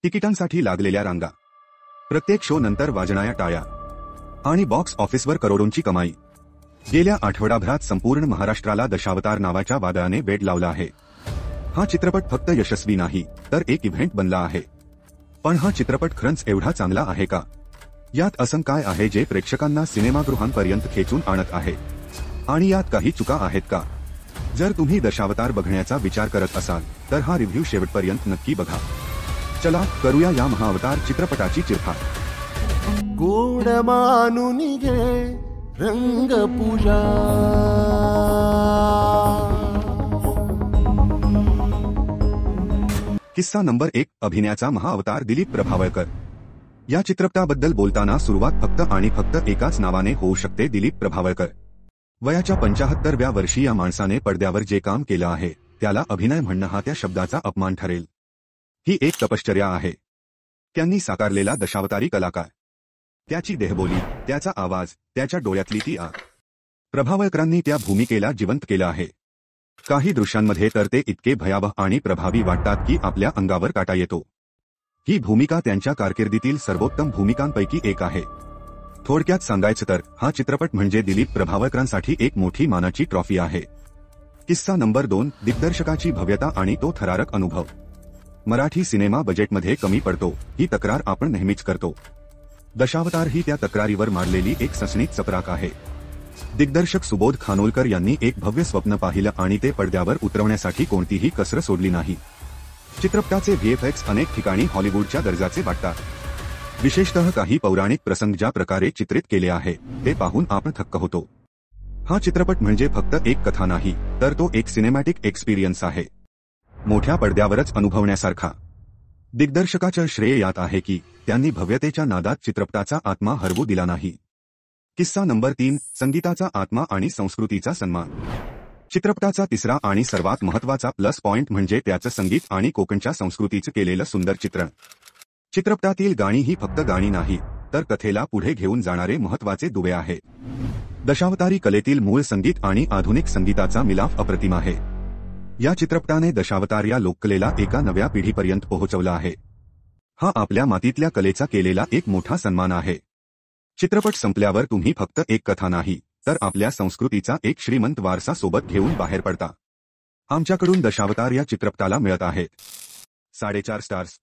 तिकिटांसाठी लागलेल्या रांगा, प्रत्येक शो नंतर वाजणाऱ्या टाळ्या आणि बॉक्स ऑफिसवर करोडोंची कमाई. गेल्या आठवडाभरात संपूर्ण महाराष्ट्राला दशावतार नावाच्या वादळाने वेड लावला आहे. हा चित्रपट फक्त यशस्वी नाही तर एक इव्हेंट बनला आहे. पण हा चित्रपट खरंच एवढा चांगला आहे का? यात असं काय आहे जे प्रेक्षकांना सिनेमागृहांपर्यंत खेचून आणत आहे? आणि यात काही चुका आहेत का? जर तुम्ही दशावतार बघण्याचा विचार करत असाल तर हा रिव्ह्यू शेवटपर्यंत नक्की बघा. चला करूया या महाअवतार चित्रपटाची चिरफाड. गोड मानून घे रंगपूजा. किस्सा नंबर 1. अभिनयाचा महाअवतार दिलीप प्रभावळकर. या चित्रपटाबद्दल बोलताना सुरुवात फक्त आणि फक्त एकाच नावाने होऊ शकते, दिलीप प्रभावळकर. वयाच्या 75व्या वर्षी या माणसाने पडद्यावर जे काम केलं आहे त्याला अभिनय म्हणणं हा त्या शब्दाचा अपमान ठरेल. ही एक तपश्चर्या आहे. त्यांनी साकारलेला दशावतारी कलाकार, त्याची देहबोली, त्याचा आवाज, त्याच्या डोळ्यातली ती आग. प्रभावळकरांनी त्या भूमिकेला जिवंत केलं आहे. काही दृश्यांमध्ये तर ते इतके भयावह आणि प्रभावी वाटतात की आपल्या अंगावर काटा येतो. ही भूमिका त्यांच्या कारकिर्दीतील सर्वोत्तम भूमिकांपैकी एक आहे. थोडक्यात सांगायचं तर हा चित्रपट म्हणजे दिलीप प्रभावळकरांसाठी एक मोठी मानाची ट्रॉफी आहे. किस्सा नंबर 2. दिग्दर्शकाची भव्यता आणि तो थरारक अनुभव. मराठी सिनेमा बजेटमध्ये कमी पडतो ही तक्रार आपण नेहमीच करतो. दशावतार ही त्या तक्रारीवर मारलेली एक सनसनीत चपराक आहे. दिग्दर्शक सुबोध खानोलकर यांनी एक भव्य स्वप्न पाहिलं आणि ते पडद्यावर उतरवण्यासाठी कोणतीही कसर सोडली नाही. चित्रपटाचे व्हीएफएक्स अनेक ठिकाणी हॉलिवूडच्या दर्जाचे वाटतात. विशेषतः काही पौराणिक प्रसंग ज्या प्रकारे चित्रित केले आहे ते पाहून आपण थक्क होतो. हा चित्रपट म्हणजे फक्त एक कथा नाही तर तो एक सिनेमॅटिक एक्सपिरियन्स आहे, मोठ्या पडद्यावरच अनुभवण्यासारखा. दिग्दर्शकाचं श्रेय यात आहे की त्यांनी भव्यतेच्या नादात चित्रपटाचा आत्मा हरवू दिला नाही. किस्सा नंबर 3. संगीताचा आत्मा आणि संस्कृतीचा सन्मान. चित्रपटाचा तिसरा आणि सर्वात महत्त्वाचा प्लस पॉइंट म्हणजे त्याचं संगीत आणि कोकणच्या संस्कृतीचं केलेलं सुंदर चित्रण. चित्रपटातील गाणी ही फक्त गाणी नाही तर कथेला पुढे घेऊन जाणारे महत्त्वाचे दुवे आहेत. दशावतारी कलेतील मूळ संगीत आणि आधुनिक संगीताचा मिलाफ अप्रतिम आहे. या चित्रपटाने दशावतार या लोककलेला एका नव्या पिढीपर्यंत पोहोचवला आहे. हा आपल्या मातीतल्या कलेचा केलेला एक मोठा सन्मान आहे. चित्रपट संपल्यावर तुम्ही फक्त एक कथा नाही तर आपल्या संस्कृतीचा एक श्रीमंत वारसा सोबत घेऊन बाहेर पडता. आमच्याकडून दशावतार या चित्रपटाला मिळत आहेत 4.5 स्टार्स.